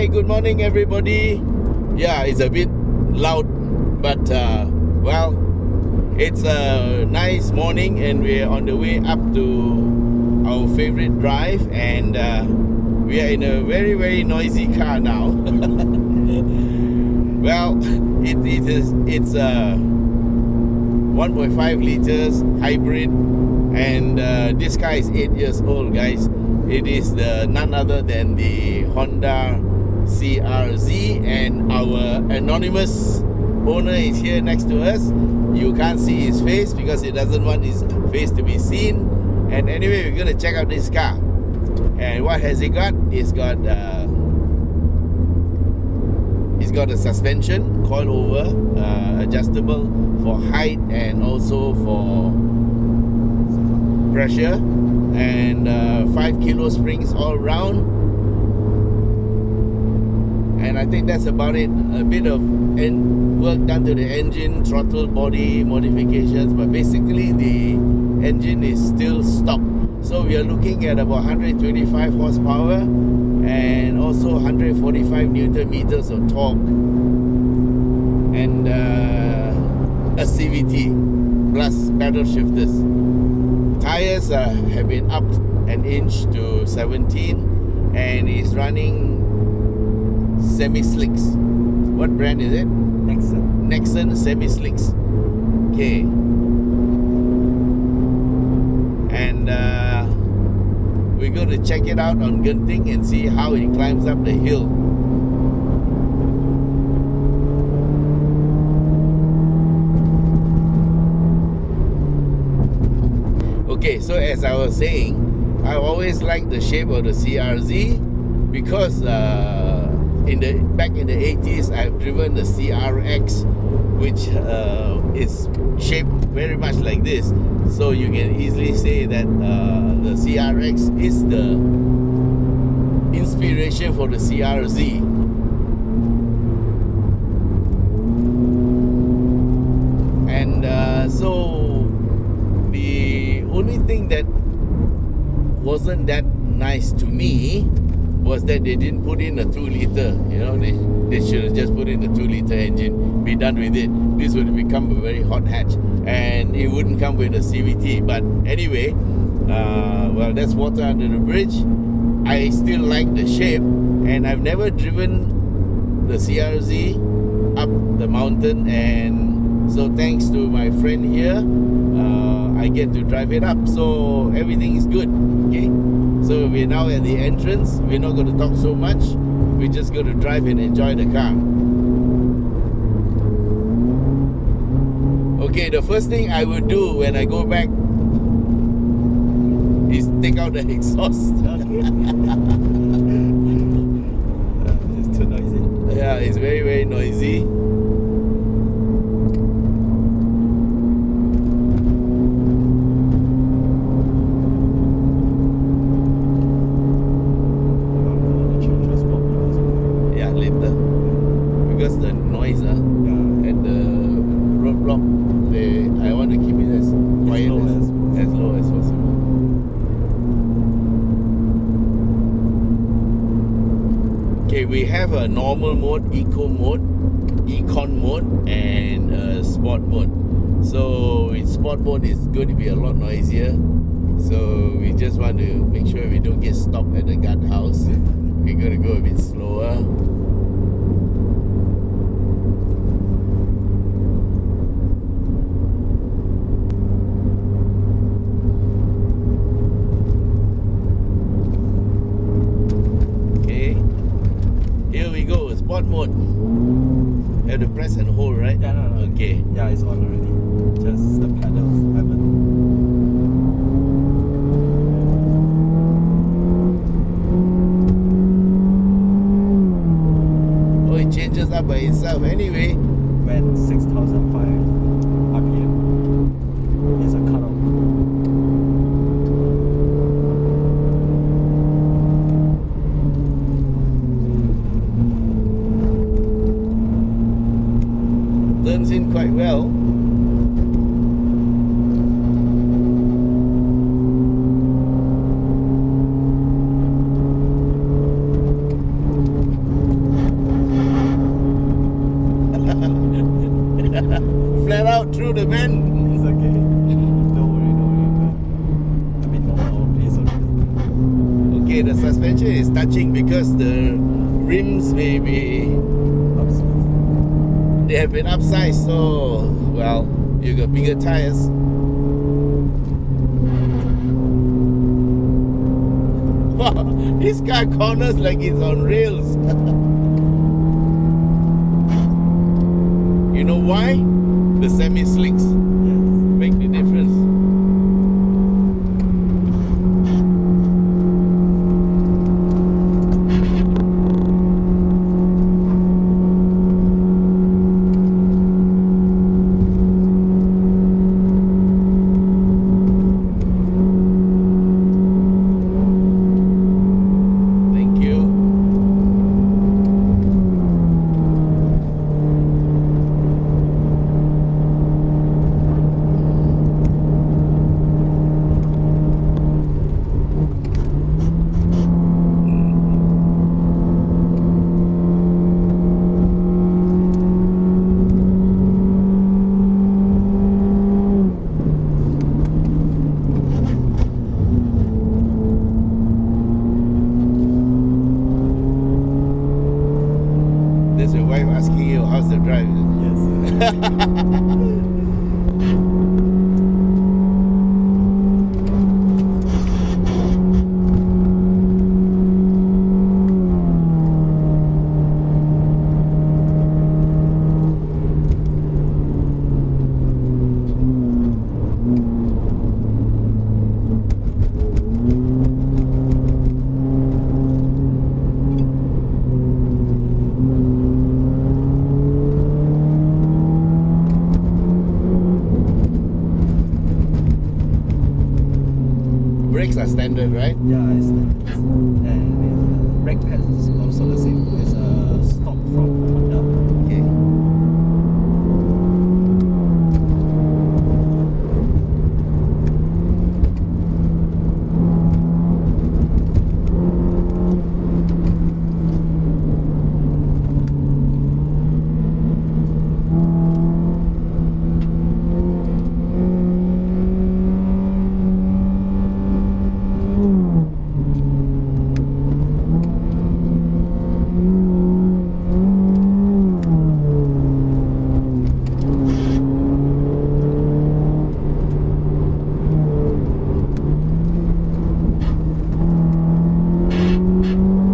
Hi, good morning everybody. Yeah, it's a bit loud, but well, it's a nice morning and we're on the way up to our favorite drive, and we are in a very, very noisy car now. Well, it's a 1.5 liters hybrid, and this car is 8 years old, guys. It is none other than the Honda CRZ, and our anonymous owner is here next to us. You can't see his face because he doesn't want his face to be seen. And anyway, we're gonna check out this car. And what has it got? It's got a suspension coilover, adjustable for height and also for pressure, and 5 kilo springs all round. And I think that's about it. A bit of work done to the engine, throttle body modifications, but basically the engine is still stock. So we are looking at about 125 horsepower and also 145 Newton meters of torque, and a CVT plus paddle shifters. Tires have been upped an inch to 17, and is running semi-slicks. What brand is it? Nexon semi-slicks. Okay. And we're going to check it out on Genting and see how it climbs up the hill. Okay, so as I was saying, I always liked the shape of the CRZ because back in the 80s, I've driven the CRX, which is shaped very much like this. So you can easily say that the CRX is the inspiration for the CRZ. And so the only thing that wasn't that nice to me was that they didn't put in a 2-liter. You know, they should have just put in a 2-liter engine, be done with it. This would become a very hot hatch, and it wouldn't come with a CVT. But anyway, well, that's water under the bridge. I still like the shape, and I've never driven the CRZ up the mountain, and so thanks to my friend here, I get to drive it up. So everything is good. Okay. So we're now at the entrance. We're not going to talk so much. We're just going to drive and enjoy the car. Okay, the first thing I will do when I go back is take out the exhaust. It's too noisy. Yeah, it's very, very noisy. Because the noise at the roadblock, I want to keep it as quiet as low as possible. Okay, we have a normal mode, eco mode, econ mode, and a sport mode. So in sport mode, it's going to be a lot noisier. So we just want to make sure we don't get stopped at the guardhouse. We're going to go a bit slower. Sport mode. You have to press and hold, right? Yeah, no. Okay. Yeah, it's on already. Just the pedals haven't. Oh, it changes up by itself. Anyway, When 6,005 RPM is a cutoff. turns in quite well. suspension is touching because the rims may be, they have been upsized, so well, you got bigger tires. Wow, this car corners like it's on rails. You know why? The semi-slicks make the difference. There's your wife asking you how's the drive. Yes. Brakes are standard, right? Yeah, it's standard. And brake pads is also the same. It's a stock from Honda. Okay.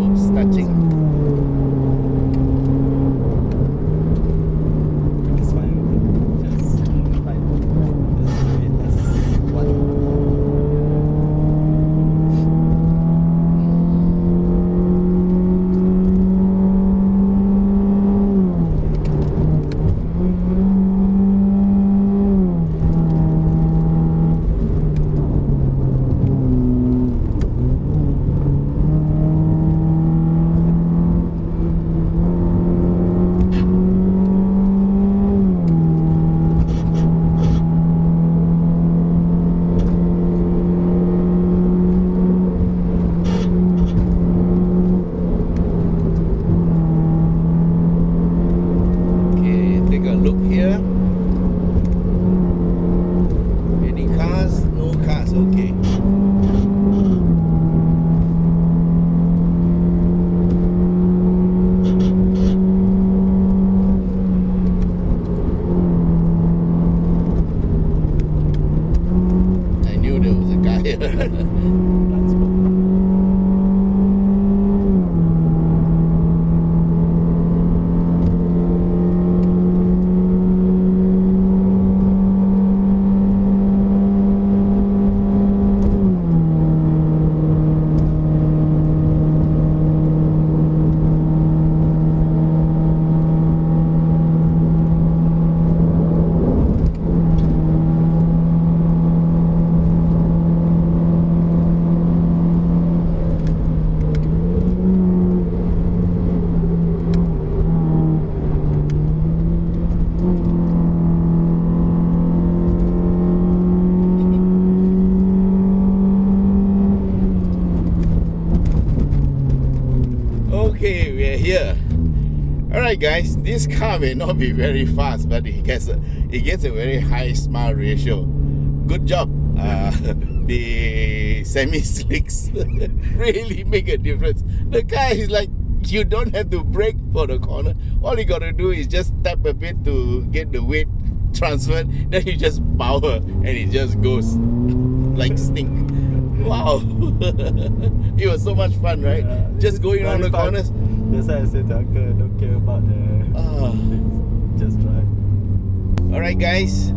Oops, touching. It's fine. Just fine. Just do it as one. Okay, take a look here. Any cars? No cars, okay. I knew there was a guy here. Blind spot. Okay, we are here. Alright guys, this car may not be very fast, but it gets a very high smile ratio. Good job. The the semi-slicks really make a difference. The car is like, you don't have to brake for the corner. All you gotta do is just tap a bit to get the weight transferred. Then you just power and it just goes like stink. Wow. It was so much fun, right? Yeah, just going around the fun. corners. That's why I said to Uncle, don't care about the things. Just drive. Alright guys,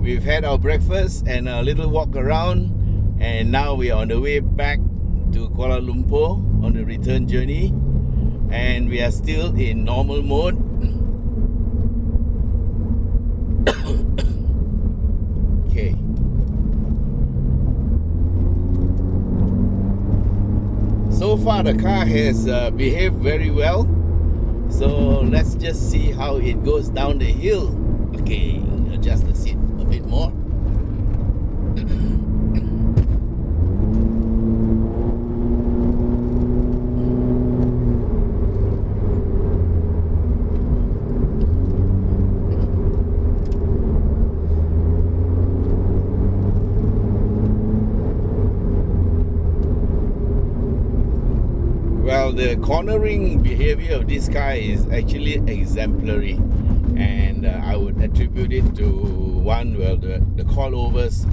we've had our breakfast and a little walk around, and now we are on the way back to Kuala Lumpur on the return journey, and we are still in normal mode. Okay. So far the car has behaved very well, so let's just see how it goes down the hill. Okay, adjust the seat a bit more. Well, the cornering behavior of this car is actually exemplary, and I would attribute it to one, well, the coilovers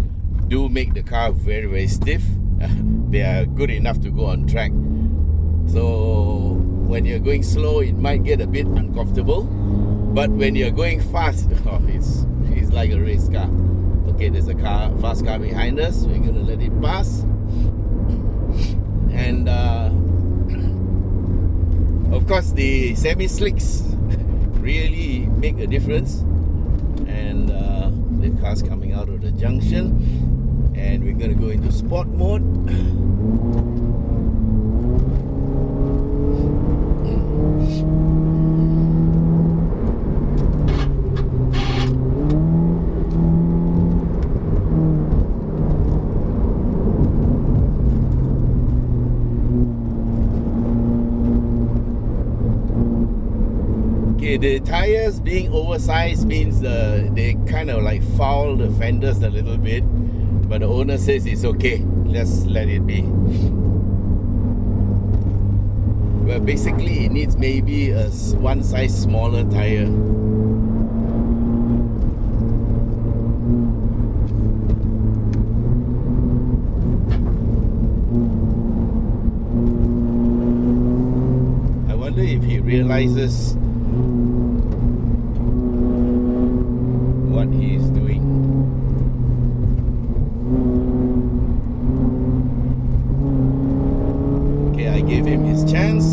do make the car very, very stiff. They are good enough to go on track. So when you're going slow, it might get a bit uncomfortable, but when you're going fast, it's like a race car. Okay, there's a fast car behind us. We're gonna let it pass, and of course, the semi-slicks really make a difference. And the car's coming out of the junction, and we're going to go into sport mode. The tires being oversized means they kind of like foul the fenders a little bit, but the owner says it's okay, let's let it be. Well, basically it needs maybe a one size smaller tire. I wonder if he realizes what he's doing. Okay, I gave him his chance.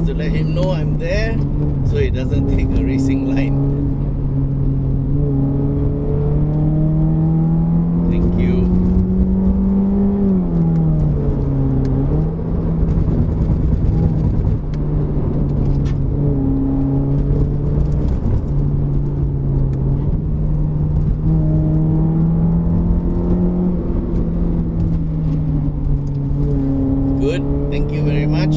To let him know I'm there, so he doesn't take a racing line. Thank you. Good, thank you very much.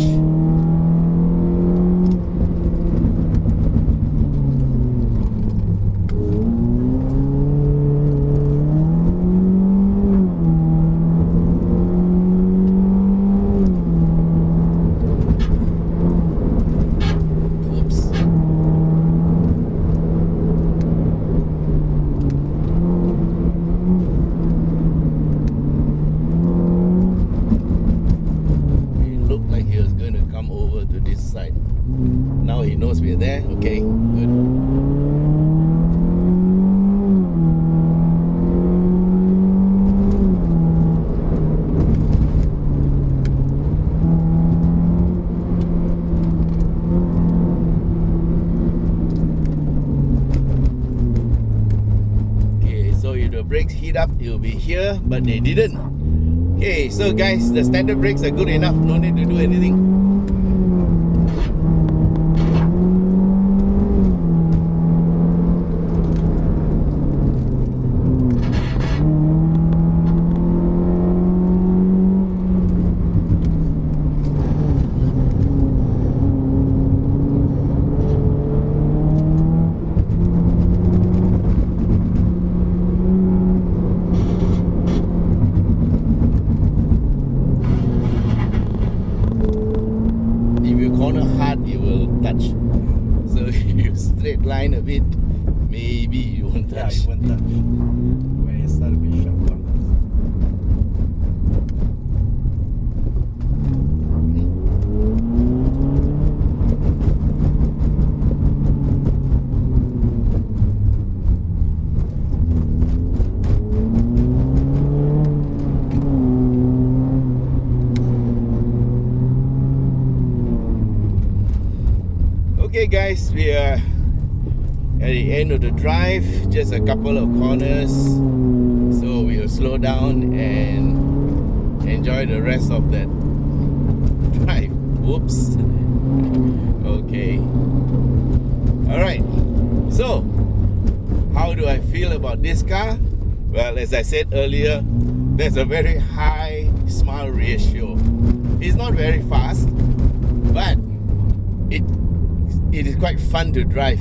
there. Okay, good. Okay, so if the brakes heat up, it will be here, but they didn't. Okay, so guys, the standard brakes are good enough. No need to do anything. Corner hard, you will touch. So if you straight line a bit, maybe you won't touch. Yeah, you won't touch. When it starts to be sharp corners. Okay guys, we are at the end of the drive, just a couple of corners, so we'll slow down and enjoy the rest of that drive. Whoops. Okay. Alright, so how do I feel about this car? Well, as I said earlier, there's a very high smile ratio. It's not very fast, but it is quite fun to drive.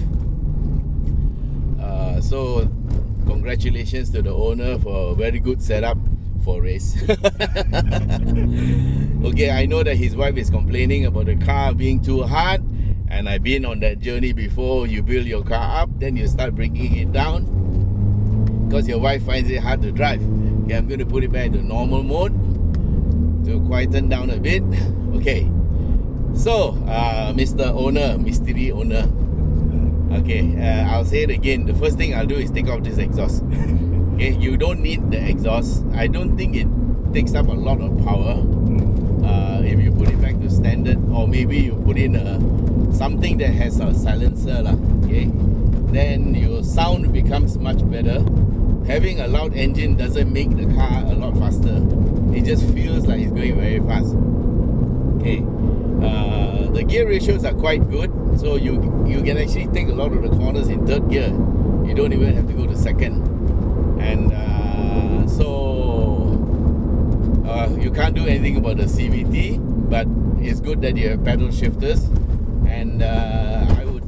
So congratulations to the owner for a very good setup for race. Okay, I know that his wife is complaining about the car being too hard, and I've been on that journey before. You build your car up, then you start bringing it down because your wife finds it hard to drive. Okay, I'm going to put it back to normal mode to quieten down a bit. Okay, so Mr. Owner, mystery owner, okay, I'll say it again. The first thing I'll do is take off this exhaust. Okay, you don't need the exhaust. I don't think it takes up a lot of power. If you put it back to standard, or maybe you put in something that has a silencer, okay, then your sound becomes much better. Having a loud engine doesn't make the car a lot faster. It just feels like it's going very fast. Okay, the gear ratios are quite good, so you can actually take a lot of the corners in third gear. You don't even have to go to second, and you can't do anything about the CVT, but it's good that you have pedal shifters. And I would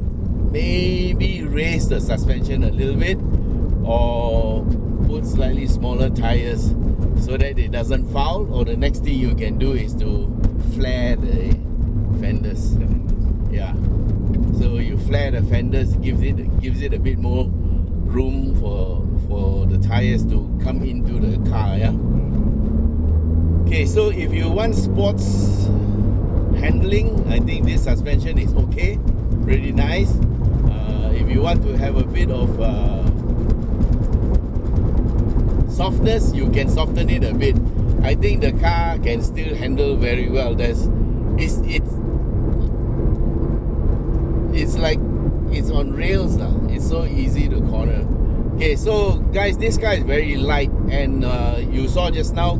maybe raise the suspension a little bit, or put slightly smaller tires so that it doesn't foul. Or the next thing you can do is to flare the fenders. Yeah, so you flare the fenders, gives it a bit more room for the tires to come into the car. Yeah. Okay, so if you want sports handling, I think this suspension is okay, pretty nice. If you want to have a bit of softness, you can soften it a bit. I think the car can still handle very well. It's like it's on rails now. It's so easy to corner. Okay, so guys, this car is very light, and you saw just now,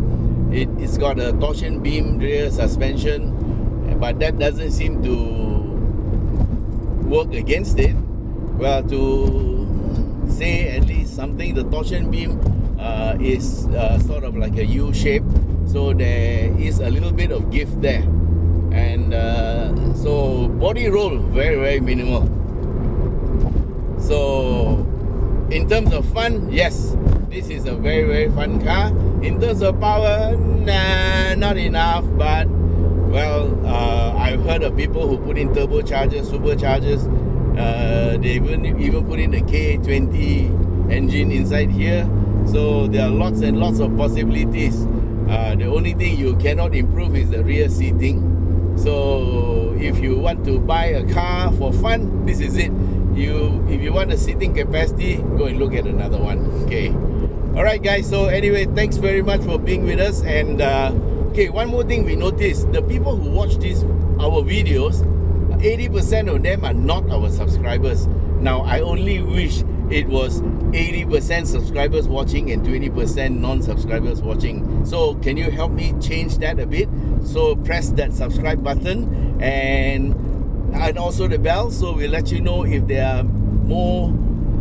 it's got a torsion beam rear suspension, but that doesn't seem to work against it. Well, to say at least something, the torsion beam is sort of like a U shape, so there is a little bit of give there, and so body roll very, very minimal. So in terms of fun, yes, this is a very, very fun car. In terms of power, nah, not enough. But well, I've heard of people who put in turbochargers, superchargers. They even put in the K20 engine inside here. So there are lots and lots of possibilities. The only thing you cannot improve is the rear seating. So So if you want to buy a car for fun, this is it. If you want a seating capacity, go and look at another one. Okay. All right, guys. So anyway, thanks very much for being with us. And okay, one more thing we noticed: the people who watch our videos, 80% of them are not our subscribers. Now, I only wish it was 80% subscribers watching and 20% non-subscribers watching. So can you help me change that a bit? So press that subscribe button and also the bell, so we'll let you know if there are more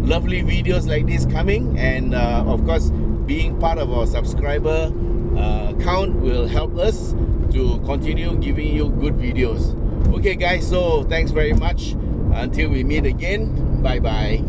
lovely videos like this coming. And of course, being part of our subscriber count will help us to continue giving you good videos. Okay guys, so thanks very much. Until we meet again, bye bye.